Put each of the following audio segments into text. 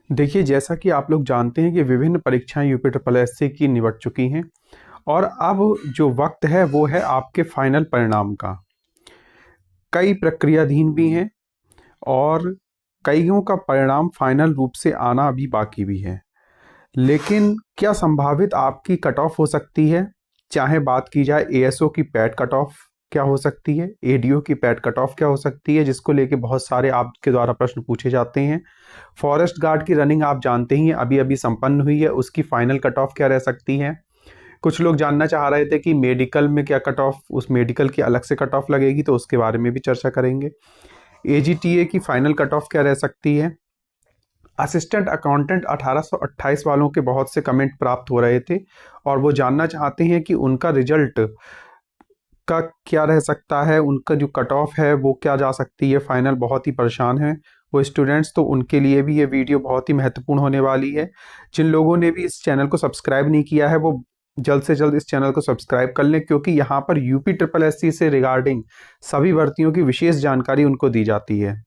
देखिए, जैसा कि आप लोग जानते हैं कि विभिन्न परीक्षाएँ यूपी ट्रिपल एससी की निपट चुकी हैं और अब जो वक्त है वो है आपके फाइनल परिणाम का। कई प्रक्रियाधीन भी हैं और कईयों का परिणाम फाइनल रूप से आना अभी बाकी भी है। लेकिन क्या संभावित आपकी कट ऑफ हो सकती है? चाहे बात की जाए एएसओ की पैट कट ऑफ क्या हो सकती है, एडीओ की पैट कट ऑफ क्या हो सकती है, जिसको लेके बहुत सारे आपके द्वारा प्रश्न पूछे जाते हैं। फॉरेस्ट गार्ड की रनिंग आप जानते ही हैं, अभी अभी संपन्न हुई है, उसकी फाइनल कट ऑफ क्या रह सकती है। कुछ लोग जानना चाह रहे थे कि मेडिकल में क्या कट ऑफ, उस मेडिकल की अलग से कट ऑफ लगेगी, तो उसके बारे में भी चर्चा करेंगे। एजीटीए की फाइनल कट ऑफ क्या रह सकती है। असिस्टेंट अकाउंटेंट 1828 वालों के बहुत से कमेंट प्राप्त हो रहे थे और वो जानना चाहते हैं कि उनका रिजल्ट का क्या रह सकता है, उनका जो कट ऑफ है वो क्या जा सकती है फाइनल। बहुत ही परेशान हैं वो स्टूडेंट्स, तो उनके लिए भी ये वीडियो बहुत ही महत्वपूर्ण होने वाली है। जिन लोगों ने भी इस चैनल को सब्सक्राइब नहीं किया है वो जल्द से जल्द इस चैनल को सब्सक्राइब कर लें, क्योंकि यहाँ पर यूपी ट्रिपल एससी से रिगार्डिंग सभी भर्तियों की विशेष जानकारी उनको दी जाती है।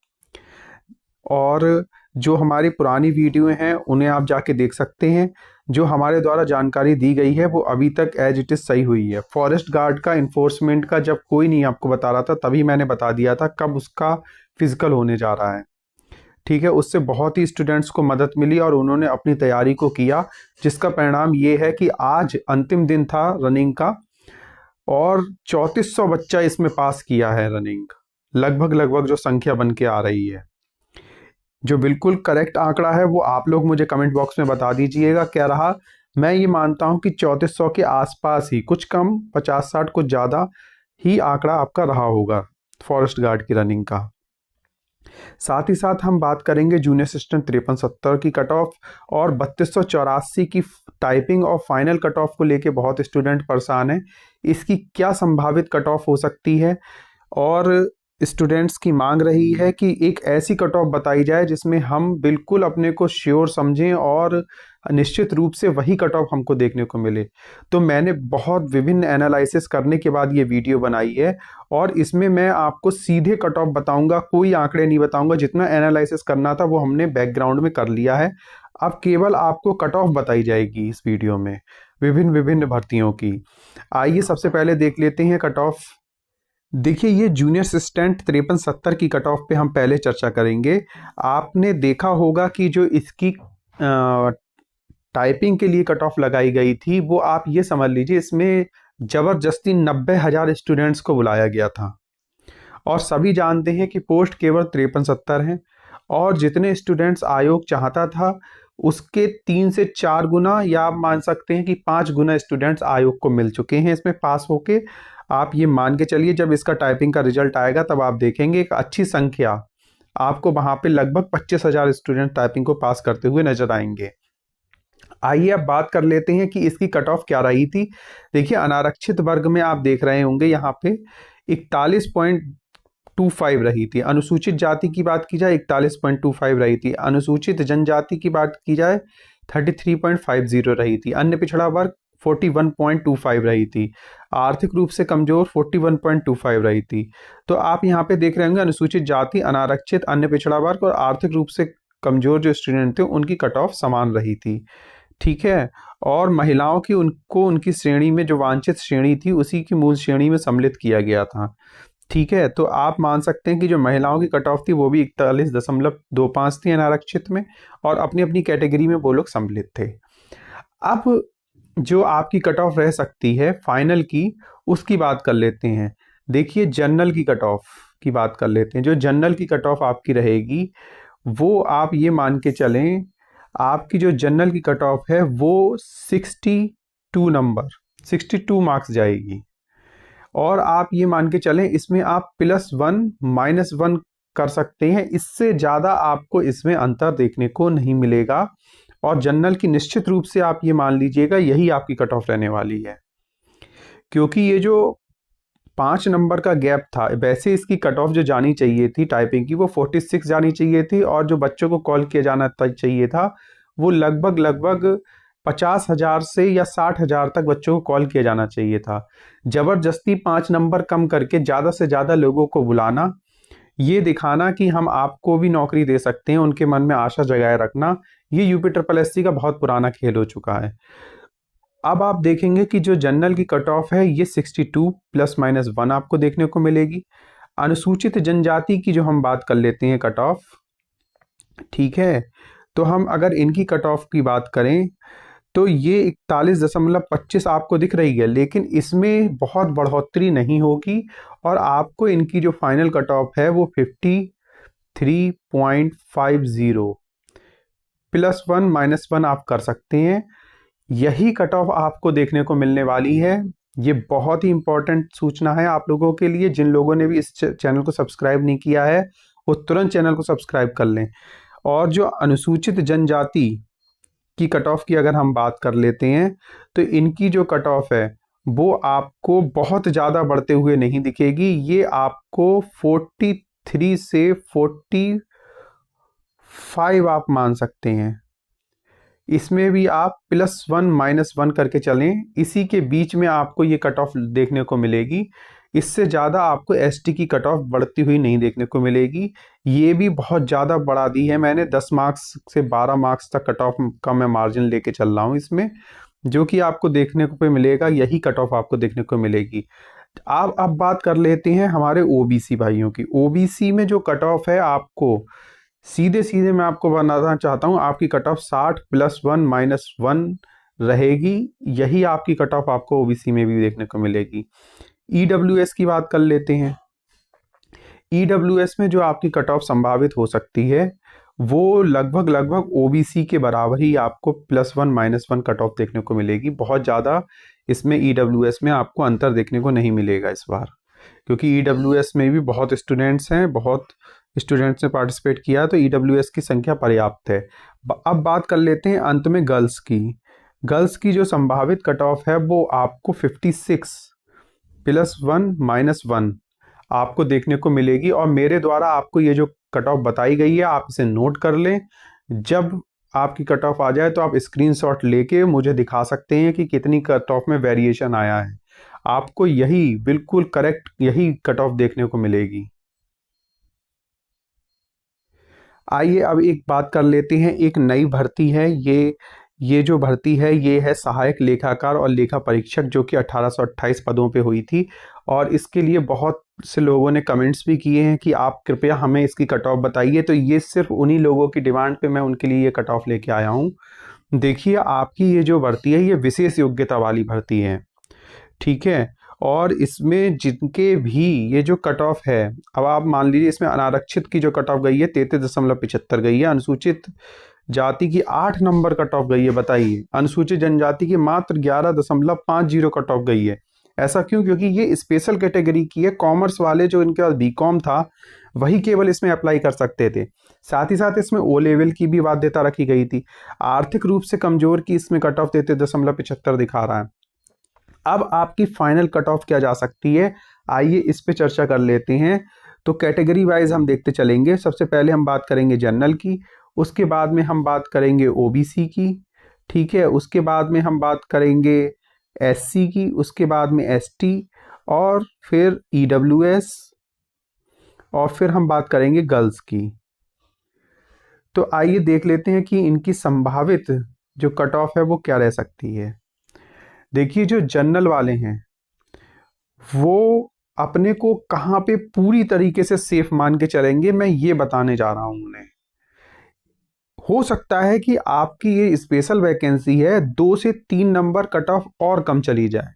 और जो हमारी पुरानी वीडियो हैं उन्हें आप जाके देख सकते हैं। जो हमारे द्वारा जानकारी दी गई है वो अभी तक एज इट इज़ सही हुई है। फॉरेस्ट गार्ड का इन्फोर्समेंट का जब कोई नहीं आपको बता रहा था, तभी मैंने बता दिया था कब उसका फिजिकल होने जा रहा है। ठीक है, उससे बहुत ही स्टूडेंट्स को मदद मिली और उन्होंने अपनी तैयारी को किया, जिसका परिणाम ये है कि आज अंतिम दिन था रनिंग का और 3400 बच्चा इसमें पास किया है रनिंग। लगभग लगभग जो संख्या बन के आ रही है, जो बिल्कुल करेक्ट आंकड़ा है वो आप लोग मुझे कमेंट बॉक्स में बता दीजिएगा क्या रहा। मैं ये मानता हूँ कि 3400 के आसपास ही, कुछ कम 50-60 कुछ ज़्यादा ही आंकड़ा आपका रहा होगा फॉरेस्ट गार्ड की रनिंग का। साथ ही साथ हम बात करेंगे जूनियर असिस्टेंट 5370 की कट ऑफ और 3284 की टाइपिंग और फाइनल कट ऑफ को लेके बहुत स्टूडेंट परेशान हैं। इसकी क्या संभावित कट ऑफ हो सकती है और स्टूडेंट्स की मांग रही है कि एक ऐसी कट ऑफ बताई जाए जिसमें हम बिल्कुल अपने को श्योर समझें और निश्चित रूप से वही कट ऑफ हमको देखने को मिले। तो मैंने बहुत विभिन्न एनालिसिस करने के बाद ये वीडियो बनाई है और इसमें मैं आपको सीधे कट ऑफ बताऊंगा, कोई आंकड़े नहीं बताऊंगा। जितना एनालिसिस करना था वो हमने बैकग्राउंड में कर लिया है। अब केवल आपको कट ऑफ बताई जाएगी इस वीडियो में विभिन्न विभिन्न भर्तियों की। आइए सबसे पहले देख लेते हैं कट ऑफ। देखिए, ये जूनियर असिस्टेंट 5370 की कट ऑफ पे हम पहले चर्चा करेंगे। आपने देखा होगा कि जो इसकी टाइपिंग के लिए कट ऑफ लगाई गई थी, वो आप ये समझ लीजिए इसमें ज़बरदस्ती 90,000 स्टूडेंट्स को बुलाया गया था और सभी जानते हैं कि पोस्ट केवल 5370 हैं और जितने स्टूडेंट्स आयोग चाहता था उसके 3 से 4 गुना, या आप मान सकते हैं कि 5 गुना स्टूडेंट्स आयोग को मिल चुके हैं इसमें पास होके। आप ये मान के चलिए जब इसका टाइपिंग का रिजल्ट आएगा तब आप देखेंगे एक अच्छी संख्या आपको वहाँ पे लगभग 25,000 स्टूडेंट टाइपिंग को पास करते हुए नजर आएंगे। आइए अब बात कर लेते हैं कि इसकी कट ऑफ क्या रही थी। देखिए, अनारक्षित वर्ग में आप देख रहे होंगे यहाँ पे 41.25 रही थी। अनुसूचित जाति की बात की जाए 41.25 रही थी। अनुसूचित जनजाति की बात की जाए 33.50 रही थी। अन्य पिछड़ा वर्ग 41.25 रही थी। आर्थिक रूप से कमजोर 41.25 रही थी। तो आप यहाँ पे देख रहे होंगे अनुसूचित जाति, अनारक्षित, अन्य पिछड़ा वर्ग और आर्थिक रूप से कमजोर जो स्टूडेंट थे उनकी कट ऑफ समान रही थी। ठीक है, और महिलाओं की उनको उनकी श्रेणी में जो वांछित श्रेणी थी उसी की मूल श्रेणी में सम्मिलित किया गया था। ठीक है, तो आप मान सकते हैं कि जो महिलाओं की कट ऑफ थी वो भी 41.25 थी अनारक्षित में और अपनी अपनी कैटेगरी में वो लोग सम्मिलित थे। अब जो आपकी कट ऑफ रह सकती है फाइनल की, उसकी बात कर लेते हैं। देखिए, जनरल की कट ऑफ की बात कर लेते हैं। जो जनरल की कट ऑफ आपकी रहेगी वो आप ये मान के चलें, आपकी जो जनरल की कट ऑफ है वो 62 मार्क्स जाएगी और आप ये मान के चलें इसमें आप +1 -1 कर सकते हैं। इससे ज़्यादा आपको इसमें अंतर देखने को नहीं मिलेगा और जनरल की निश्चित रूप से आप ये मान लीजिएगा यही आपकी कट ऑफ रहने वाली है, क्योंकि ये जो 5 नंबर का गैप था, वैसे इसकी कट ऑफ जो जानी चाहिए थी टाइपिंग की वो 46 जानी चाहिए थी और जो बच्चों को कॉल किया जाना चाहिए था वो लगभग लगभग 50,000 से या 60,000 तक बच्चों को कॉल किया जाना चाहिए था। जबरदस्ती 5 नंबर कम करके ज़्यादा से ज़्यादा लोगों को बुलाना, ये दिखाना कि हम आपको भी नौकरी दे सकते हैं, उनके मन में आशा जगाए रखना, ये यूपी का बहुत पुराना खेल हो चुका है। अब आप देखेंगे कि जो जनरल की कट ऑफ है ये 62 ±1 आपको देखने को मिलेगी। अनुसूचित जनजाति की जो हम बात कर लेते हैं कट ऑफ, ठीक है, तो हम अगर इनकी कट ऑफ की बात करें तो ये 41.25 आपको दिख रही है, लेकिन इसमें बहुत बढ़ोतरी नहीं होगी और आपको इनकी जो फाइनल कट ऑफ है वो 53.50 +1 -1 आप कर सकते हैं। यही कट ऑफ आपको देखने को मिलने वाली है। ये बहुत ही इंपॉर्टेंट सूचना है आप लोगों के लिए। जिन लोगों ने भी इस चैनल को सब्सक्राइब नहीं किया है वो तुरंत चैनल को सब्सक्राइब कर लें। और जो अनुसूचित जनजाति की कट ऑफ की अगर हम बात कर लेते हैं तो इनकी जो कट ऑफ है वो आपको बहुत ज़्यादा बढ़ते हुए नहीं दिखेगी। ये आपको 43 से 45 आप मान सकते हैं। इसमें भी आप +1 -1 करके चलें, इसी के बीच में आपको ये कट ऑफ देखने को मिलेगी। इससे ज़्यादा आपको एसटी की कट ऑफ बढ़ती हुई नहीं देखने को मिलेगी। ये भी बहुत ज़्यादा बढ़ा दी है मैंने, 10 मार्क्स से 12 मार्क्स तक कट ऑफ का मैं मार्जिन लेके चल रहा हूँ इसमें, जो कि आपको देखने को मिलेगा, यही कट ऑफ आपको देखने को मिलेगी। आप अब बात कर लेते हैं हमारे ओबीसी भाइयों की। ओबीसी में जो कट ऑफ है आपको सीधे सीधे मैं आपको बताना चाहता हूँ, आपकी कट ऑफ 60 +1 -1 रहेगी। यही आपकी कट ऑफ आपको ओबीसी में भी देखने को मिलेगी। ईडब्ल्यूएस की बात कर लेते हैं। ईडब्ल्यूएस में जो आपकी कट ऑफ संभावित हो सकती है वो लगभग ओबीसी के बराबर ही आपको +1 -1 कट ऑफ देखने को मिलेगी। बहुत ज़्यादा इसमें ईडब्ल्यूएस में आपको अंतर देखने को नहीं मिलेगा इस बार, क्योंकि ईडब्ल्यूएस में भी बहुत स्टूडेंट्स हैं, बहुत स्टूडेंट्स ने पार्टिसिपेट किया, तो ईडब्ल्यूएस की संख्या पर्याप्त है। अब बात कर लेते हैं अंत में गर्ल्स की। गर्ल्स की जो संभावित कट ऑफ है वो आपको 56 +1 -1 आपको देखने को मिलेगी। और मेरे द्वारा आपको ये जो कट ऑफ बताई गई है आप इसे नोट कर लें। जब आपकी कट ऑफ आ जाए तो आप स्क्रीनशॉट लेके मुझे दिखा सकते हैं कि कितनी कट ऑफ में वेरिएशन आया है। आपको यही बिल्कुल करेक्ट यही कट ऑफ देखने को मिलेगी। आइए अब एक बात कर लेते हैं, एक नई भर्ती है ये जो भर्ती है ये है सहायक लेखाकार और लेखा परीक्षक, जो कि 1828 पदों पे हुई थी। और इसके लिए बहुत से लोगों ने कमेंट्स भी किए हैं कि आप कृपया हमें इसकी कट ऑफ बताइए, तो ये सिर्फ उन्हीं लोगों की डिमांड पे मैं उनके लिए ये कट ऑफ लेके आया हूँ। देखिए, आपकी ये जो भर्ती है ये विशेष योग्यता वाली भर्ती है, ठीक है। और इसमें जिनके भी ये जो कट ऑफ है, अब आप मान लीजिए इसमें अनारक्षित की जो कट ऑफ गई है 33.75 गई है, अनुसूचित जाति की 8 नंबर कट ऑफ गई है। बताइए, अनुसूचित जनजाति की मात्र 11.50 कट ऑफ गई है। ऐसा क्यों? क्योंकि ये स्पेशल कैटेगरी की है। कॉमर्स वाले जो इनके पास बीकॉम था वही केवल इसमें अप्लाई कर सकते थे। साथ ही साथ इसमें ओ लेवल की भी बाध्यता रखी गई थी। आर्थिक रूप से कमजोर की इसमें कट ऑफ 33.75 दिखा रहा है। अब आपकी फाइनल कट ऑफ क्या जा सकती है, आइए इस पे चर्चा कर लेते हैं। तो कैटेगरी वाइज हम देखते चलेंगे। सबसे पहले हम बात करेंगे जनरल की, उसके बाद में हम बात करेंगे ओबीसी की, ठीक है, उसके बाद में हम बात करेंगे एससी की, उसके बाद में एसटी, और फिर ईडब्ल्यूएस, और फिर हम बात करेंगे गर्ल्स की। तो आइए देख लेते हैं कि इनकी संभावित जो कट ऑफ है वो क्या रह सकती है। देखिए, जो जनरल वाले हैं वो अपने को कहाँ पे पूरी तरीके से सेफ मान के चलेंगे, मैं ये बताने जा रहा हूं उन्हें। हो सकता है कि आपकी ये स्पेशल वैकेंसी है, 2 से 3 नंबर कट ऑफ और कम चली जाए,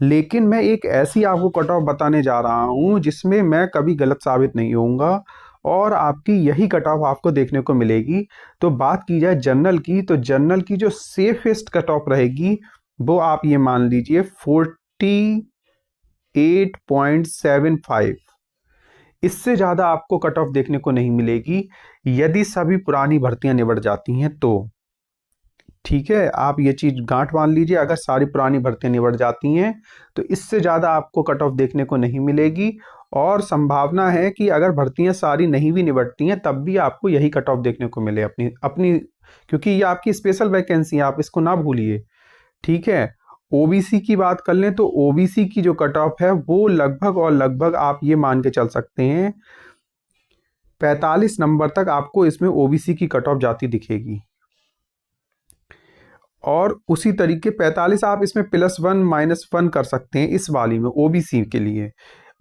लेकिन मैं एक ऐसी आपको कट ऑफ बताने जा रहा हूं जिसमें मैं कभी गलत साबित नहीं होऊंगा और आपकी यही कट ऑफ आपको देखने को मिलेगी। तो बात की जाए जनरल की, तो जनरल की जो सेफेस्ट कट ऑफ रहेगी वो आप ये मान लीजिए 48.75। इससे ज़्यादा आपको कट ऑफ देखने को नहीं मिलेगी यदि सभी पुरानी भर्तियां निबट जाती हैं तो, ठीक है। आप ये चीज़ गांठ बांध लीजिए, अगर सारी पुरानी भर्तियां निबट जाती हैं तो इससे ज़्यादा आपको कट ऑफ देखने को नहीं मिलेगी। और संभावना है कि अगर भर्तियां सारी नहीं भी निबटती हैं तब भी आपको यही कट ऑफ देखने को मिले अपनी अपनी, क्योंकि ये आपकी स्पेशल वैकेंसी है, आप इसको ना भूलिए, ठीक है। ओबीसी की बात कर लें तो ओबीसी की जो कट ऑफ है वो लगभग और लगभग आप ये मान के चल सकते हैं 45 नंबर तक आपको इसमें ओबीसी की कट ऑफ जाती दिखेगी। और उसी तरीके 45 आप इसमें +1 -1 कर सकते हैं इस वाली में ओबीसी के लिए।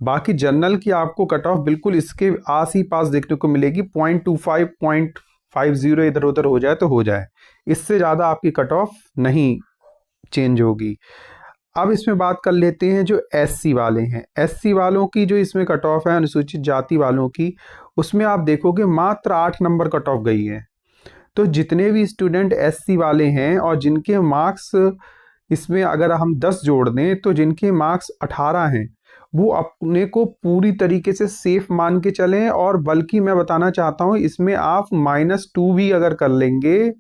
बाकी जनरल की आपको कट ऑफ बिल्कुल इसके आस ही पास देखने को मिलेगी। 0.25 0.50 इधर उधर हो जाए तो हो जाए, इससे ज़्यादा आपकी कट ऑफ नहीं चेंज होगी। अब इसमें बात कर लेते हैं जो एससी वाले हैं। एससी वालों की जो इसमें कट ऑफ है अनुसूचित जाति वालों की, उसमें आप देखोगे मात्र 8 नंबर कट ऑफ गई है। तो जितने भी स्टूडेंट एससी वाले हैं और जिनके मार्क्स इसमें अगर हम 10 जोड़ दें तो जिनके मार्क्स 18 हैं, वो अपने को पूरी तरीके से सेफ मान के चलें। और बल्कि मैं बताना चाहता हूँ इसमें आप -2 भी अगर कर लेंगे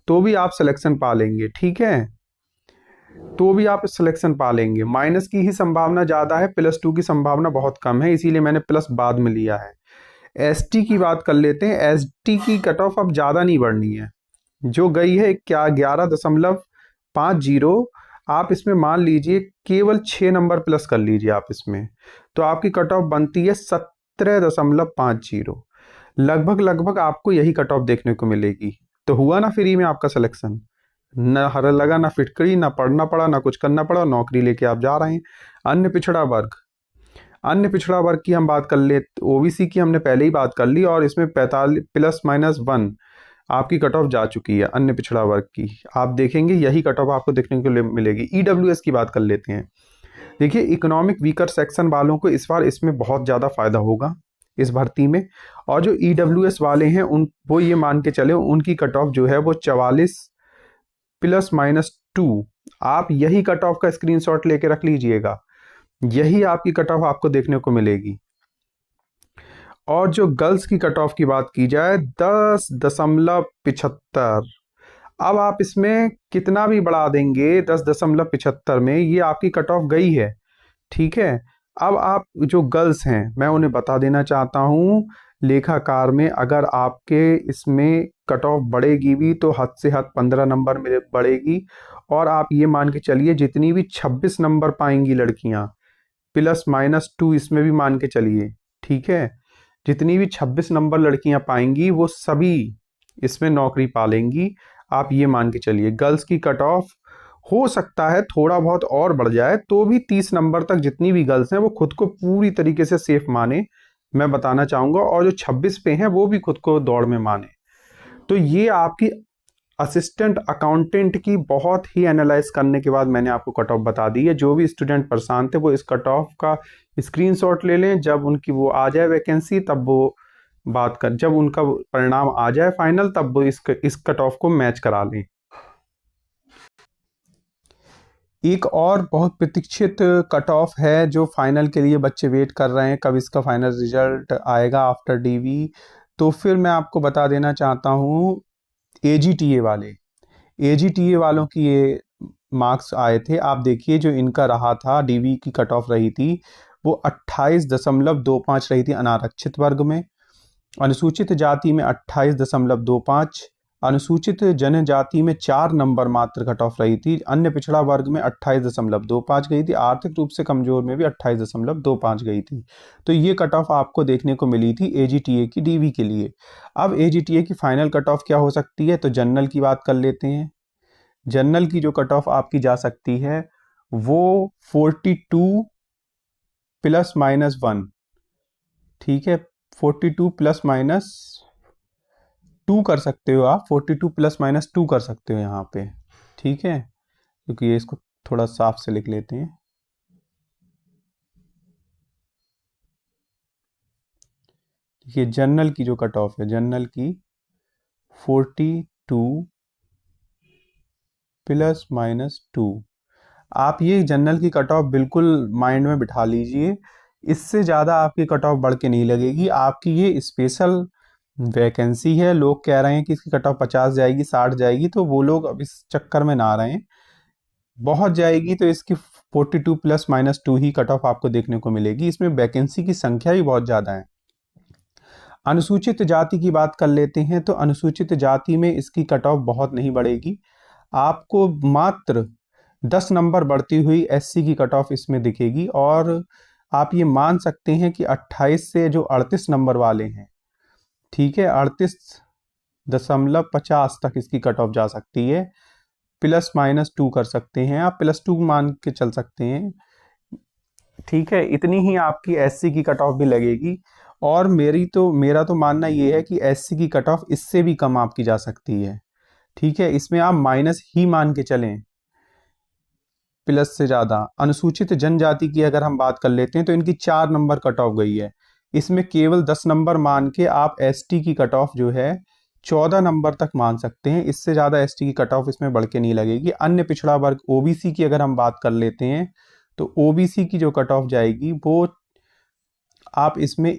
तो भी आप सिलेक्शन पा लेंगे, ठीक है, तो भी आप सिलेक्शन पा लेंगे। माइनस की ही संभावना ज़्यादा है, +2 की संभावना बहुत कम है, इसीलिए मैंने प्लस बाद में लिया है। एसटी की बात कर लेते हैं। एसटी की कट ऑफ अब ज़्यादा नहीं बढ़नी है, जो गई है क्या 11.50। आप इसमें मान लीजिए केवल 6 नंबर प्लस कर लीजिए आप इसमें, तो आपकी कट ऑफ बनती है 17.50। लगभग आपको यही कट ऑफ देखने को मिलेगी। तो हुआ ना फ्री में आपका सिलेक्शन, न हर लगा, ना फिटकरी, ना पढ़ना पड़ा, ना कुछ करना पड़ा, नौकरी लेके आप जा रहे हैं। अन्य पिछड़ा वर्ग, अन्य पिछड़ा वर्ग की हम बात कर ले, ओबीसी की हमने पहले ही बात कर ली और इसमें 45 +-1 आपकी कट ऑफ जा चुकी है। अन्य पिछड़ा वर्ग की आप देखेंगे यही कट ऑफ आपको देखने को मिलेगी। ईडब्ल्यूएस की बात कर लेते हैं। देखिए इकोनॉमिक वीकर सेक्शन वालों को इस बार इसमें बहुत ज़्यादा फायदा होगा इस भर्ती में। और जो ईडब्ल्यूएस वाले हैं उन वो ये मान के चले उनकी कट ऑफ जो है वो 44 +-2। आप यही कट ऑफ का स्क्रीनशॉट लेके रख लीजिएगा, यही आपकी कट ऑफ आपको देखने को मिलेगी। और जो गर्ल्स की कट ऑफ की बात की जाए 10.75, अब आप इसमें कितना भी बढ़ा देंगे 10.75 में, ये आपकी कट ऑफ गई है, ठीक है। अब आप जो गर्ल्स हैं मैं उन्हें बता देना चाहता हूँ, लेखाकार में अगर आपके इसमें कट ऑफ बढ़ेगी भी तो हद से हद 15 नंबर में बढ़ेगी। और आप ये मान के चलिए जितनी भी 26 नंबर पाएंगी लड़कियां, +-2 इसमें भी मान के चलिए, ठीक है, जितनी भी 26 नंबर लड़कियां पाएंगी वो सभी इसमें नौकरी पा लेंगी। आप ये मान के चलिए गर्ल्स की कट ऑफ हो सकता है थोड़ा बहुत और बढ़ जाए, तो भी 30 नंबर तक जितनी भी गर्ल्स हैं वो खुद को पूरी तरीके से सेफ माने, मैं बताना चाहूँगा। और जो 26 पे हैं वो भी खुद को दौड़ में माने। तो ये आपकी असिस्टेंट अकाउंटेंट की बहुत ही एनालाइज करने के बाद मैंने आपको कट ऑफ बता दी है। जो भी स्टूडेंट परेशान थे वो इस कट ऑफ का स्क्रीनशॉट ले लें, जब उनकी वो आ जाए वैकेंसी तब वो बात कर, जब उनका परिणाम आ जाए फाइनल तब वो इस कट ऑफ को मैच करा लें। एक और बहुत प्रतीक्षित कट ऑफ है जो फाइनल के लिए बच्चे वेट कर रहे हैं, कब इसका फाइनल रिजल्ट आएगा आफ्टर डीवी। तो फिर मैं आपको बता देना चाहता हूँ एजीटीए वाले, एजीटीए वालों की ये मार्क्स आए थे। आप देखिए जो इनका रहा था डीवी की कट ऑफ रही थी वो 28.25 रही थी अनारक्षित वर्ग में, अनुसूचित जाति में 28.25, अनुसूचित जनजाति में 4 नंबर मात्र कट ऑफ रही थी, अन्य पिछड़ा वर्ग में 28.25 गई थी, आर्थिक रूप से कमजोर में भी 28.25 गई थी। तो ये कट ऑफ आपको देखने को मिली थी एजीटीए की डीवी के लिए। अब एजीटीए की फाइनल कट ऑफ क्या हो सकती है, तो जनरल की बात कर लेते हैं। जनरल की जो कट ऑफ आपकी जा सकती है वो 42 +-1, ठीक है, 42 +-2 कर सकते हो आप, 42 +-2 कर सकते हो यहाँ पे, ठीक है, क्योंकि ये इसको थोड़ा साफ से लिख लेते हैं। ये जनरल की जो कट ऑफ है, जनरल की 42 +-2, आप ये जनरल की कट ऑफ बिल्कुल माइंड में बिठा लीजिए, इससे ज़्यादा आपकी कट ऑफ बढ़ के नहीं लगेगी। आपकी ये स्पेशल वैकेंसी है, लोग कह रहे हैं कि इसकी कट ऑफ 50 जाएगी 60 जाएगी, तो वो लोग अब इस चक्कर में ना रहें, बहुत जाएगी तो इसकी 42 +-2 ही कट ऑफ आपको देखने को मिलेगी। इसमें वैकेंसी की संख्या भी बहुत ज़्यादा है। अनुसूचित जाति की बात कर लेते हैं, तो अनुसूचित जाति में इसकी कट ऑफ बहुत नहीं बढ़ेगी, आपको मात्र 10 नंबर बढ़ती हुई एससी की कट ऑफ इसमें दिखेगी। और आप ये मान सकते हैं कि 28 से जो 38 नंबर वाले हैं ठीक है, 38.50 तक इसकी कट ऑफ जा सकती है। +-2 कर सकते हैं आप, +2 मान के चल सकते हैं। ठीक है, इतनी ही आपकी एससी की कट ऑफ भी लगेगी। और मेरा तो मानना ये है कि एससी की कट ऑफ इससे भी कम आपकी जा सकती है। ठीक है, इसमें आप माइनस ही मान के चलें, प्लस से ज़्यादा। अनुसूचित जनजाति की अगर हम बात कर लेते हैं तो इनकी 4 नंबर कट ऑफ गई है। इसमें केवल 10 नंबर मान के आप एसटी की कट ऑफ जो है 14 नंबर तक मान सकते हैं। इससे ज़्यादा एसटी की कट ऑफ इसमें बढ़ के नहीं लगेगी। अन्य पिछड़ा वर्ग ओबीसी की अगर हम बात कर लेते हैं तो ओबीसी की जो कट ऑफ जाएगी वो आप इसमें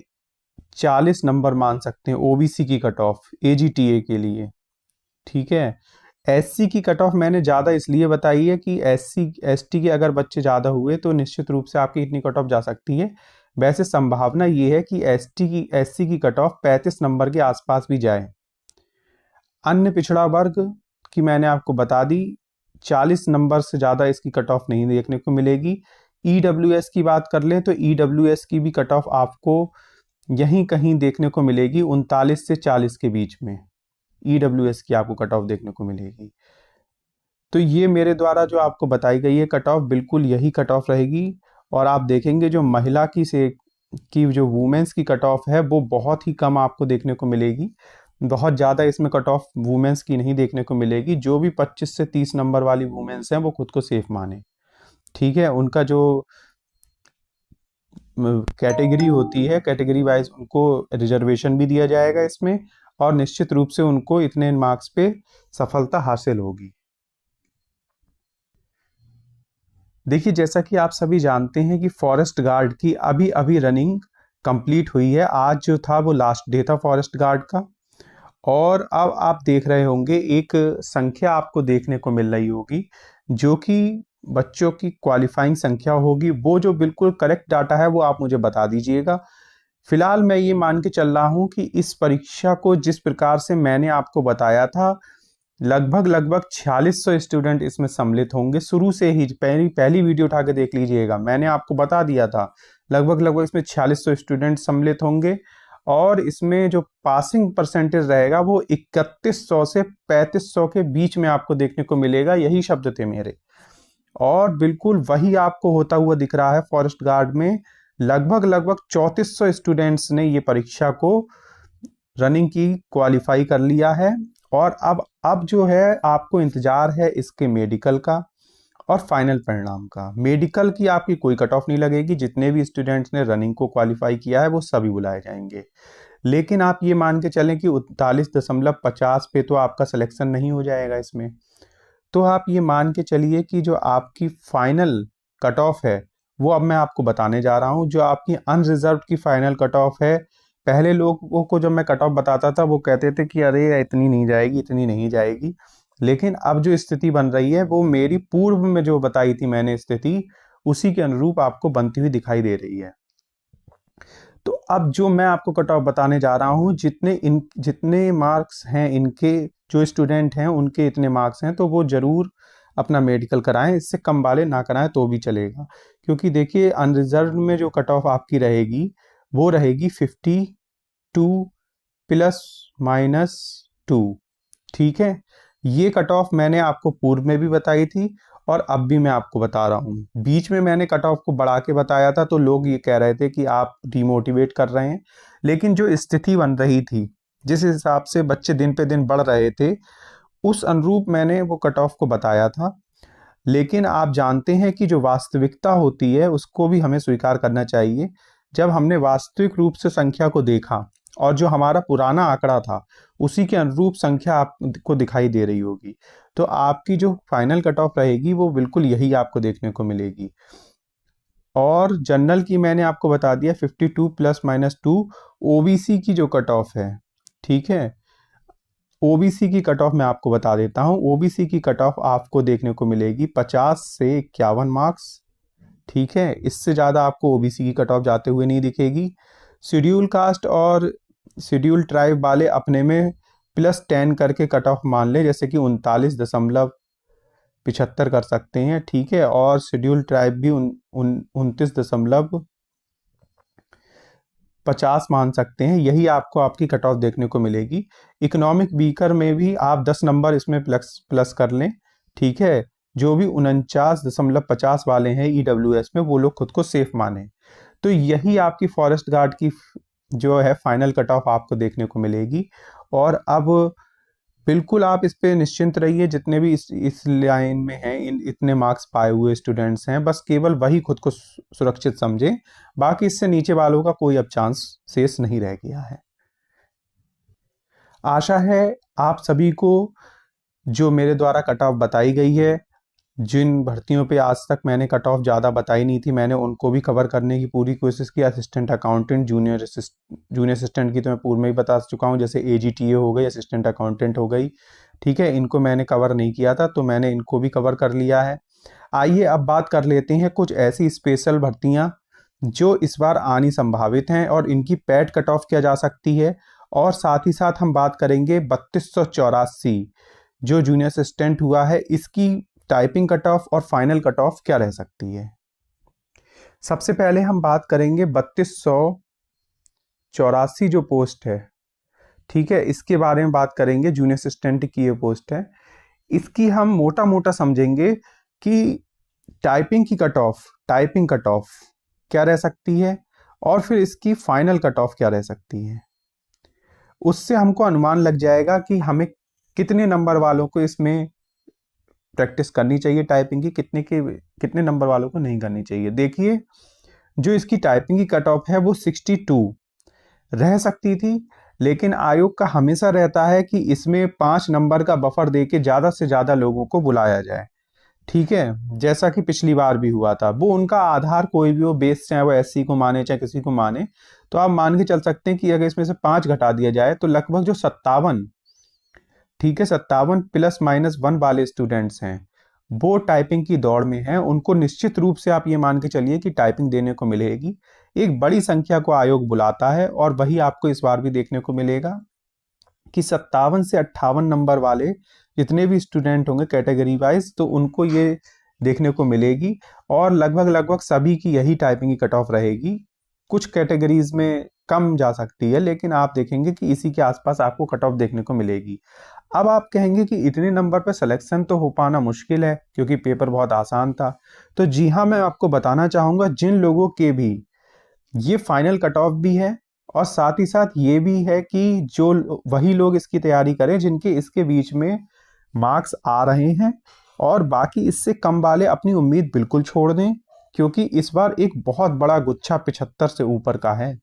40 नंबर मान सकते हैं, ओबीसी की कट ऑफ एजीटीए के लिए। ठीक है, एससी की कट ऑफ मैंने ज़्यादा इसलिए बताई है कि एससी एसटी के अगर बच्चे ज़्यादा हुए तो निश्चित रूप से आपकी इतनी कट ऑफ जा सकती है। वैसे संभावना ये है कि एससी की कट ऑफ 35 नंबर के आसपास भी जाए। अन्य पिछड़ा वर्ग की मैंने आपको बता दी, 40 नंबर से ज़्यादा इसकी कट ऑफ नहीं देखने को मिलेगी। ईडब्ल्यूएस की बात कर लें तो ईडब्ल्यूएस की भी कट ऑफ आपको यहीं कहीं देखने को मिलेगी, 39 से 40 के बीच में ईडब्ल्यूएस की आपको कट ऑफ देखने को मिलेगी। तो ये मेरे द्वारा जो आपको बताई गई है कट ऑफ, बिल्कुल यही कट ऑफ रहेगी। और आप देखेंगे जो महिला की जो वुमेन्स की कट ऑफ है वो बहुत ही कम आपको देखने को मिलेगी। बहुत ज़्यादा इसमें कट ऑफ वुमेन्स की नहीं देखने को मिलेगी। जो भी 25 से 30 नंबर वाली वुमेन्स हैं वो खुद को सेफ माने। ठीक है, उनका जो कैटेगरी होती है, कैटेगरी वाइज उनको रिजर्वेशन भी दिया जाएगा इसमें, और निश्चित रूप से उनको इतने मार्क्स पे सफलता हासिल होगी। देखिए, जैसा कि आप सभी जानते हैं कि फॉरेस्ट गार्ड की अभी अभी रनिंग कंप्लीट हुई है। आज जो था वो लास्ट डे था फॉरेस्ट गार्ड का। और अब आप देख रहे होंगे एक संख्या आपको देखने को मिल रही होगी जो कि बच्चों की क्वालिफाइंग संख्या होगी। वो जो बिल्कुल करेक्ट डाटा है वो आप मुझे बता दीजिएगा। फिलहाल मैं ये मान के चल रहा हूँ कि इस परीक्षा को जिस प्रकार से मैंने आपको बताया था, लगभग 4600 स्टूडेंट इसमें सम्मिलित होंगे। शुरू से ही पहली वीडियो उठा के देख लीजिएगा, मैंने आपको बता दिया था लगभग इसमें 4600 स्टूडेंट सम्मिलित होंगे। और इसमें जो पासिंग परसेंटेज रहेगा वो 3100 से 3500 के बीच में आपको देखने को मिलेगा। यही शब्द थे मेरे, और बिल्कुल वही आपको होता हुआ दिख रहा है। फॉरेस्ट गार्ड में लगभग 3400 स्टूडेंट्स ने ये परीक्षा को रनिंग की क्वालिफाई कर लिया है। और अब जो है आपको इंतजार है इसके मेडिकल का और फाइनल परिणाम का। मेडिकल की आपकी कोई कट ऑफ नहीं लगेगी, जितने भी स्टूडेंट्स ने रनिंग को क्वालिफाई किया है वो सभी बुलाए जाएंगे। लेकिन आप ये मान के चलें कि 39.50 पे तो आपका सिलेक्शन नहीं हो जाएगा इसमें। तो आप ये मान के चलिए कि जो आपकी फाइनल कट ऑफ है वो अब मैं आपको बताने जा रहा हूँ। जो आपकी अनरिजर्व की फाइनल कट ऑफ है, पहले लोगों को जब मैं कट ऑफ बताता था वो कहते थे कि अरे इतनी नहीं जाएगी, इतनी नहीं जाएगी। लेकिन अब जो स्थिति बन रही है वो मेरी पूर्व में जो बताई थी मैंने स्थिति, उसी के अनुरूप आपको बनती हुई दिखाई दे रही है। तो अब जो मैं आपको कट ऑफ बताने जा रहा हूँ, जितने मार्क्स हैं इनके, जो स्टूडेंट हैं उनके इतने मार्क्स हैं, तो वो जरूर अपना मेडिकल कराएं। इससे कम वाले ना कराएं तो भी चलेगा। क्योंकि देखिए, अनरिजर्व में जो कट ऑफ आपकी रहेगी वो रहेगी 52 ±2। ठीक है, ये कट ऑफ मैंने आपको पूर्व में भी बताई थी और अब भी मैं आपको बता रहा हूँ। बीच में मैंने कट ऑफ को बढ़ा के बताया था तो लोग ये कह रहे थे कि आप डिमोटिवेट कर रहे हैं। लेकिन जो स्थिति बन रही थी, जिस हिसाब से बच्चे दिन पे दिन बढ़ रहे थे, उस अनुरूप मैंने वो कट ऑफ को बताया था। लेकिन आप जानते हैं कि जो वास्तविकता होती है उसको भी हमें स्वीकार करना चाहिए। जब हमने वास्तविक रूप से संख्या को देखा और जो हमारा पुराना आंकड़ा था उसी के अनुरूप संख्या आपको दिखाई दे रही होगी, तो आपकी जो फाइनल कट ऑफ रहेगी वो बिल्कुल यही आपको देखने को मिलेगी। और जनरल की मैंने आपको बता दिया 52 ±2। ओबीसी की जो कट ऑफ है, ठीक है, ओबीसी की कट ऑफ मैं आपको बता देता हूं। ओबीसी की कट ऑफ आपको देखने को मिलेगी 50 से 51 मार्क्स। ठीक है, इससे ज़्यादा आपको ओबीसी की कट ऑफ जाते हुए नहीं दिखेगी। शेड्यूल कास्ट और शेड्यूल ट्राइब वाले अपने में +10 करके कट ऑफ मान ले, जैसे कि 39.75 कर सकते हैं। ठीक है, और शेड्यूल ट्राइब भी 29 50 मान सकते हैं, यही आपको आपकी कट ऑफ देखने को मिलेगी। इकोनॉमिक वीकर में भी आप 10 नंबर इसमें प्लस प्लस कर लें, ठीक है। जो भी 49.50 वाले हैं ईडब्ल्यूएस में, वो लोग खुद को सेफ माने। तो यही आपकी फॉरेस्ट गार्ड की जो है फाइनल कट ऑफ आपको देखने को मिलेगी। और अब बिल्कुल आप इस पे निश्चिंत रहिए, जितने भी इस लाइन में हैं, इतने मार्क्स पाए हुए स्टूडेंट्स हैं, बस केवल वही खुद को सुरक्षित समझें। बाकी इससे नीचे वालों का कोई अब चांस शेष नहीं रह गया है। आशा है आप सभी को जो मेरे द्वारा कट ऑफ बताई गई है, जिन भर्तियों पे आज तक मैंने कट ऑफ ज़्यादा बताई नहीं थी, मैंने उनको भी कवर करने की पूरी कोशिश की। असिस्टेंट अकाउंटेंट, जूनियर असिस्टेंट की तो मैं पूर्व में ही बता चुका हूँ, जैसे एजीटीए हो गई, असिस्टेंट अकाउंटेंट हो गई, ठीक है। इनको मैंने कवर नहीं किया था, तो मैंने इनको भी कवर कर लिया है। आइए अब बात कर लेते हैं कुछ ऐसी स्पेशल भर्तियाँ जो इस बार आनी संभावित हैं और इनकी पैड कट ऑफ किया जा सकती है। और साथ ही साथ हम बात करेंगे 3284 जो जूनियर असिस्टेंट हुआ है, इसकी टाइपिंग कट ऑफ और फाइनल कट ऑफ क्या रह सकती है। सबसे पहले हम बात करेंगे 3284 जो पोस्ट है, ठीक है, इसके बारे में बात करेंगे। जूनियर असिस्टेंट की ये पोस्ट है, इसकी हम मोटा मोटा समझेंगे कि टाइपिंग कट ऑफ क्या रह सकती है और फिर इसकी फाइनल कट ऑफ क्या रह सकती है। उससे हमको अनुमान लग जाएगा कि हमें कितने नंबर वालों को इसमें प्रैक्टिस करनी चाहिए टाइपिंग की, कितने नंबर वालों को नहीं करनी चाहिए। देखिए, जो इसकी टाइपिंग की कट ऑफ है वो 62 रह सकती थी, लेकिन आयोग का हमेशा रहता है कि इसमें 5 नंबर का बफर देके ज़्यादा से ज़्यादा लोगों को बुलाया जाए, ठीक है। जैसा कि पिछली बार भी हुआ था, वो उनका आधार कोई भी हो, बेस चाहे वो एससी को माने चाहे किसी को माने, तो आप मान के चल सकते हैं कि अगर इसमें से 5 घटा दिया जाए तो लगभग जो 57, ठीक है, 57 ±1 वाले स्टूडेंट्स हैं, वो टाइपिंग की दौड़ में हैं। उनको निश्चित रूप से आप ये मान के चलिए कि टाइपिंग देने को मिलेगी। एक बड़ी संख्या को आयोग बुलाता है और वही आपको इस बार भी देखने को मिलेगा कि 57 से 58 नंबर वाले जितने भी स्टूडेंट होंगे कैटेगरी वाइज, तो उनको ये देखने को मिलेगी। और लगभग सभी की यही टाइपिंग की कट ऑफ रहेगी। कुछ कैटेगरीज में कम जा सकती है, लेकिन आप देखेंगे कि इसी के आसपास आपको कट ऑफ देखने को मिलेगी। अब आप कहेंगे कि इतने नंबर पर सिलेक्शन तो हो पाना मुश्किल है क्योंकि पेपर बहुत आसान था। तो जी हाँ, मैं आपको बताना चाहूँगा जिन लोगों के भी ये फाइनल कट ऑफ भी है और साथ ही साथ ये भी है कि जो वही लोग इसकी तैयारी करें जिनके इसके बीच में मार्क्स आ रहे हैं, और बाकी इससे कम वाले अपनी उम्मीद बिल्कुल छोड़ दें, क्योंकि इस बार एक बहुत बड़ा गुच्छा 75 से ऊपर का है,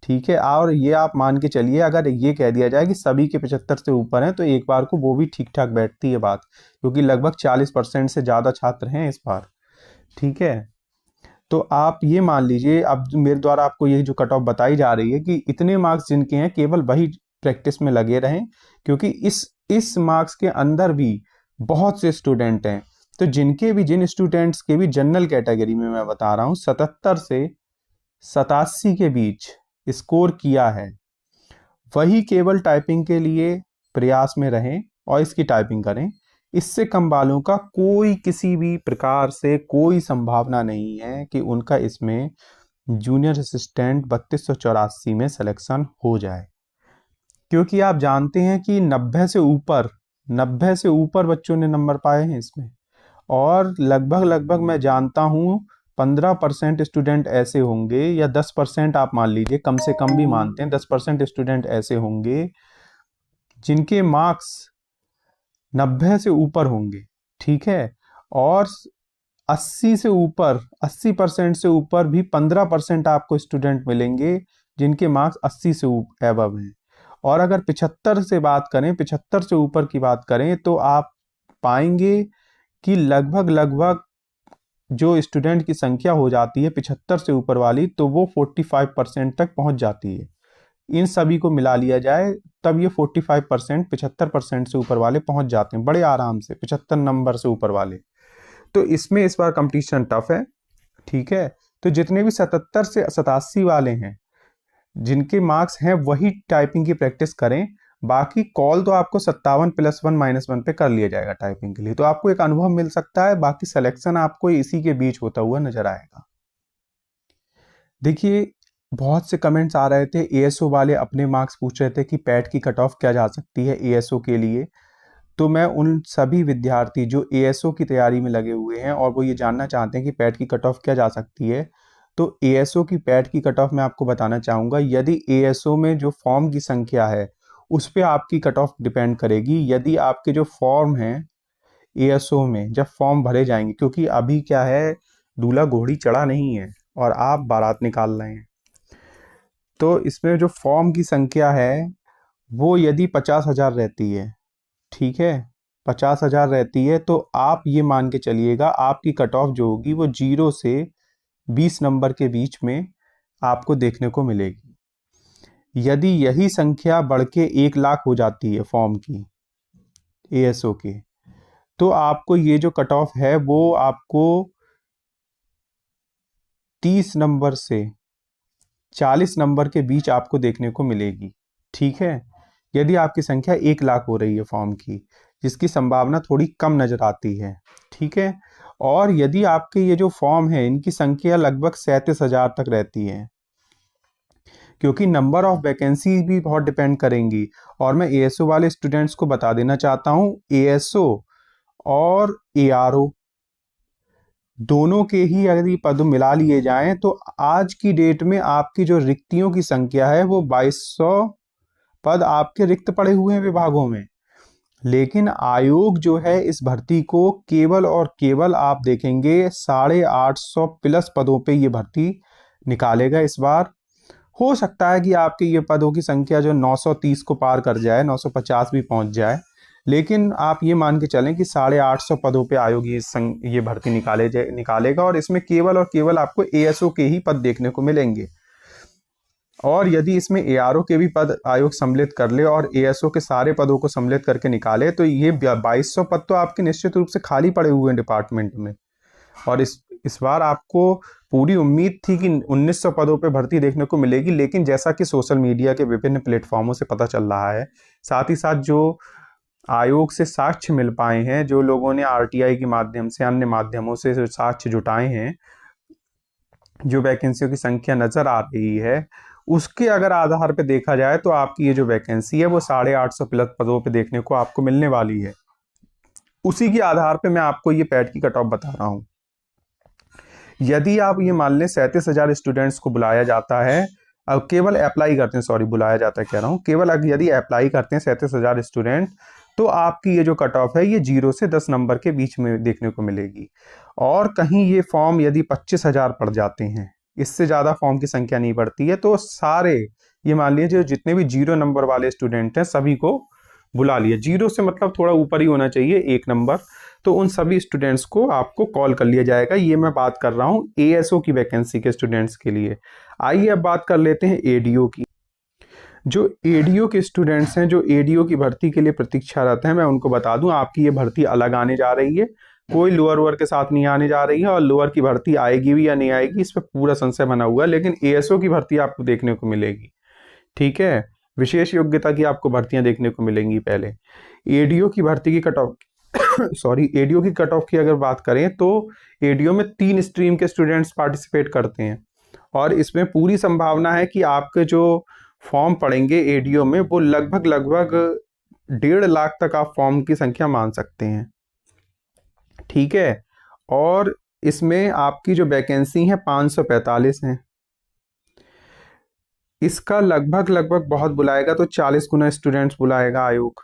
ठीक है। और ये आप मान के चलिए, अगर ये कह दिया जाए कि सभी के 75 से ऊपर हैं, तो एक बार को वो भी ठीक ठाक बैठती है बात, क्योंकि लगभग 40% से ज़्यादा छात्र हैं इस बार, ठीक है। तो आप ये मान लीजिए, अब मेरे द्वारा आपको ये जो कट ऑफ बताई जा रही है कि इतने मार्क्स जिनके हैं केवल वही प्रैक्टिस में लगे रहें, क्योंकि इस मार्क्स के अंदर भी बहुत से स्टूडेंट हैं। तो जिन स्टूडेंट्स के भी जनरल कैटेगरी में मैं बता रहा हूँ 77 से 87 के बीच स्कोर किया है, वही केवल टाइपिंग के लिए प्रयास में रहें और इसकी टाइपिंग करें। इससे कम वालों का कोई किसी भी प्रकार से कोई संभावना नहीं है कि उनका इसमें जूनियर असिस्टेंट 3284 में सिलेक्शन हो जाए, क्योंकि आप जानते हैं कि 90 से ऊपर बच्चों ने नंबर पाए हैं इसमें। और लगभग मैं जानता हूँ 15% स्टूडेंट ऐसे होंगे, या 10% आप मान लीजिए, कम से कम भी मानते हैं, 10% स्टूडेंट ऐसे होंगे जिनके मार्क्स 90 से ऊपर होंगे, ठीक है। और 80% से ऊपर भी 15% आपको स्टूडेंट मिलेंगे जिनके मार्क्स 80 से एबव हैं। और अगर 75 से ऊपर की बात करें, तो आप पाएंगे कि लगभग जो स्टूडेंट की संख्या हो जाती है 75 से ऊपर वाली, तो वो 45% तक पहुंच जाती है। इन सभी को मिला लिया जाए तब ये 45%, 75% से ऊपर वाले पहुंच जाते हैं बड़े आराम से, 75 नंबर से ऊपर वाले। तो इसमें इस बार कंपटीशन टफ है, ठीक है। तो जितने भी 77 से 87 वाले हैं जिनके मार्क्स हैं, वही टाइपिंग की प्रैक्टिस करें। बाकी कॉल तो आपको 57 +1 -1 पे कर लिया जाएगा टाइपिंग के लिए, तो आपको एक अनुभव मिल सकता है। बाकी सिलेक्शन आपको इसी के बीच होता हुआ नजर आएगा। देखिए, बहुत से कमेंट्स आ रहे थे, एएसओ वाले अपने मार्क्स पूछ रहे थे कि पैट की कट ऑफ क्या जा सकती है एएसओ के लिए। तो मैं उन सभी विद्यार्थी जो एएसओ की तैयारी में लगे हुए हैं और वो ये जानना चाहते हैं कि पैट की कट ऑफ क्या जा सकती है, तो एएसओ की पैट की कट ऑफ मैं आपको बताना चाहूँगा। यदि एएसओ में जो फॉर्म की संख्या है उस पे आपकी कट ऑफ डिपेंड करेगी। यदि आपके जो फॉर्म हैं एएसओ में जब फॉर्म भरे जाएंगे, क्योंकि अभी क्या है, दूल्हा घोड़ी चढ़ा नहीं है और आप बारात निकाल रहे हैं, तो इसमें जो फॉर्म की संख्या है वो यदि 50,000 रहती है, ठीक है, 50,000 रहती है, तो आप ये मान के चलिएगा आपकी कट ऑफ जो होगी वो 0 से 20 नंबर के बीच में आपको देखने को मिलेगी। यदि यही संख्या बढ़ के 1 लाख हो जाती है फॉर्म की एएसओ के, तो आपको ये जो कट ऑफ है वो आपको 30 नंबर से 40 नंबर के बीच आपको देखने को मिलेगी, ठीक है। यदि आपकी संख्या 1 लाख हो रही है फॉर्म की, जिसकी संभावना थोड़ी कम नजर आती है, ठीक है। और यदि आपके ये जो फॉर्म है इनकी संख्या लगभग 37,000 तक रहती है, क्योंकि नंबर ऑफ वैकेंसी भी बहुत डिपेंड करेंगी। और मैं एएसओ वाले स्टूडेंट्स को बता देना चाहता हूँ, एएसओ और एआरओ दोनों के ही यदि पद मिला लिए जाएं तो आज की डेट में आपकी जो रिक्तियों की संख्या है वो 2200 पद आपके रिक्त पड़े हुए हैं विभागों में। लेकिन आयोग जो है इस भर्ती को केवल और केवल आप देखेंगे 850 प्लस पदों पे ये भर्ती निकालेगा इस बार। हो सकता है कि आपके ये पदों की संख्या जो 930 को पार कर जाए, 950 भी पहुंच जाए, लेकिन आप ये मान के चलें कि 850 पदों पे आयोग ये भर्ती निकालेगा और इसमें केवल और केवल आपको एएसओ के ही पद देखने को मिलेंगे। और यदि इसमें एआरओ के भी पद आयोग सम्मिलित कर ले और एएसओ के सारे पदों को सम्मिलित करके निकाले, तो ये 2200 पद तो आपके निश्चित रूप से खाली पड़े हुए हैं डिपार्टमेंट में। और इस बार आपको पूरी उम्मीद थी कि 1900 पदों पे भर्ती देखने को मिलेगी, लेकिन जैसा कि सोशल मीडिया के विभिन्न प्लेटफॉर्मों से पता चल रहा है, साथ ही साथ जो आयोग से साक्ष्य मिल पाए हैं, जो लोगों ने आरटीआई के माध्यम से अन्य माध्यमों से जो साक्ष्य जुटाए हैं, जो वैकेंसियों की संख्या नजर आ रही है उसके अगर आधार पे देखा जाए तो आपकी ये जो वैकेंसी है वो 850 प्लस पदों पे देखने को आपको मिलने वाली है। उसी के आधार पे मैं आपको ये पैट की कट ऑफ बता रहा हूँ। यदि आप ये मान लें 37,000 स्टूडेंट्स को बुलाया जाता है, अब केवल अप्लाई करते हैं, सॉरी बुलाया जाता है कह रहा हूँ, केवल यदि अप्लाई करते हैं 37,000 स्टूडेंट, तो आपकी ये जो कट ऑफ है ये 0 से 10 नंबर के बीच में देखने को मिलेगी। और कहीं ये फॉर्म यदि 25,000 पड़ जाते हैं, इससे ज़्यादा फॉर्म की संख्या नहीं बढ़ती है, तो सारे ये मान लीजिए जितने भी 0 नंबर वाले स्टूडेंट हैं सभी को बुला लिया। 0 से मतलब थोड़ा ऊपर ही होना चाहिए 1 नंबर, तो उन सभी स्टूडेंट्स को आपको कॉल कर लिया जाएगा। ये मैं बात कर रहा हूँ एएसओ की वैकेंसी के स्टूडेंट्स के लिए। आइए अब बात कर लेते हैं एडीओ की। जो एडीओ के स्टूडेंट्स हैं, जो एडीओ की भर्ती के लिए प्रतीक्षारत हैं, मैं उनको बता दूं आपकी ये भर्ती अलग आने जा रही है, कोई लोअर वोअर के साथ नहीं आने जा रही है। और लोअर की भर्ती आएगी भी या नहीं आएगी इस पर पूरा संशय बना हुआ है, लेकिन एएसओ की भर्ती आपको देखने को मिलेगी, ठीक है। विशेष योग्यता की आपको भर्तियां देखने को मिलेंगी पहले। एडीओ की भर्ती की कट ऑफ सॉरी एडीओ की कट ऑफ की अगर बात करें तो एडीओ में 3 स्ट्रीम के स्टूडेंट्स पार्टिसिपेट करते हैं और इसमें पूरी संभावना है कि आपके जो फॉर्म पड़ेंगे एडीओ में वो लगभग 1.5 लाख तक आप फॉर्म की संख्या मान सकते हैं, ठीक है। और इसमें आपकी जो वैकेंसी है 545 है। इसका लगभग बहुत बुलाएगा तो 40 गुना स्टूडेंट्स बुलाएगा आयोग।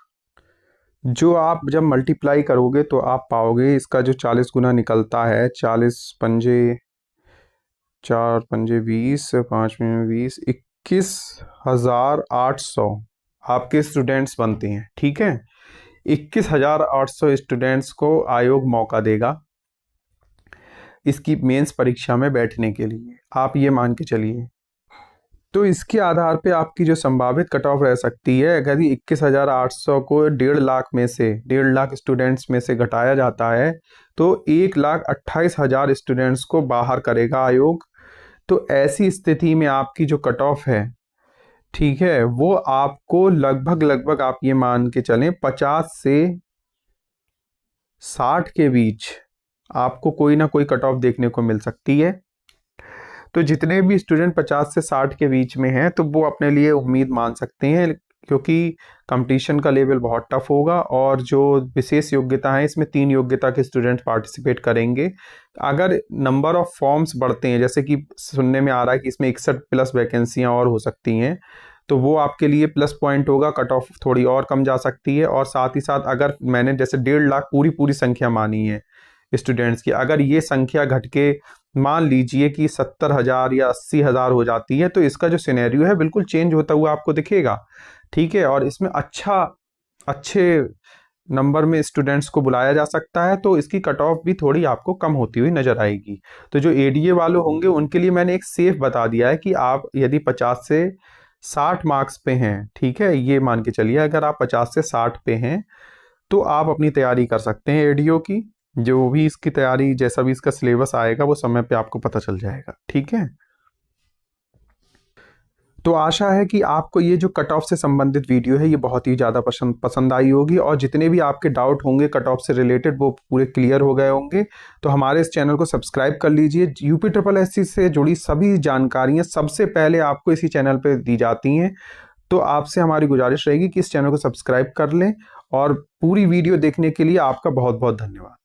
जो आप जब मल्टीप्लाई करोगे तो आप पाओगे इसका जो 40 गुना निकलता है, 40 पंजे 4 पंजे 20, 5 में 20, 21,800 आपके स्टूडेंट्स बनते हैं, ठीक है। 21,800 स्टूडेंट्स को आयोग मौका देगा इसकी मेंस परीक्षा में बैठने के लिए, आप ये मान के चलिए। तो इसके आधार पे आपकी जो संभावित कट ऑफ रह सकती है, अगर 21,800 को 1.5 लाख में से 1.5 लाख स्टूडेंट्स में से घटाया जाता है तो 1,28,000 स्टूडेंट्स को बाहर करेगा आयोग। तो ऐसी स्थिति में आपकी जो कट ऑफ है, ठीक है, वो आपको लगभग आप ये मान के चलें 50 से 60 के बीच आपको कोई ना कोई कट ऑफ देखने को मिल सकती है। तो जितने भी स्टूडेंट 50 से 60 के बीच में हैं तो वो अपने लिए उम्मीद मान सकते हैं, क्योंकि कंपटीशन का लेवल बहुत टफ होगा। और जो विशेष योग्यता है, इसमें 3 योग्यता के स्टूडेंट पार्टिसिपेट करेंगे। अगर नंबर ऑफ फॉर्म्स बढ़ते हैं, जैसे कि सुनने में आ रहा है कि इसमें 61 प्लस वैकेंसियां और हो सकती हैं, तो वो आपके लिए प्लस पॉइंट होगा, कट ऑफ थोड़ी और कम जा सकती है। और साथ ही साथ अगर मैंने जैसे 1.5 लाख पूरी संख्या मानी है स्टूडेंट्स की, अगर ये संख्या घट के मान लीजिए कि 70,000 या 80,000 हो जाती है, तो इसका जो सिनेरियो है बिल्कुल चेंज होता हुआ आपको दिखेगा। ठीक है, और इसमें अच्छे नंबर में स्टूडेंट्स को बुलाया जा सकता है, तो इसकी कट ऑफ भी थोड़ी आपको कम होती हुई नजर आएगी। तो जो एडीए वाले होंगे उनके लिए मैंने एक सेफ बता दिया है कि आप यदि 50 से 60 मार्क्स पे हैं, ठीक है, ये मान के चलिए अगर आप 50 से 60 पे हैं तो आप अपनी तैयारी कर सकते हैं एडीओ की। जो भी इसकी तैयारी, जैसा भी इसका सिलेबस आएगा वो समय पे आपको पता चल जाएगा। ठीक है, तो आशा है कि आपको ये जो कट ऑफ से संबंधित वीडियो है ये बहुत ही ज़्यादा पसंद आई होगी, और जितने भी आपके डाउट होंगे कट ऑफ से रिलेटेड वो पूरे क्लियर हो गए होंगे। तो हमारे इस चैनल को सब्सक्राइब कर लीजिए। यूपी से जुड़ी सभी जानकारियाँ सबसे पहले आपको इसी चैनल पर दी जाती हैं। तो आपसे हमारी गुजारिश रहेगी कि इस चैनल को सब्सक्राइब कर लें, और पूरी वीडियो देखने के लिए आपका बहुत बहुत धन्यवाद।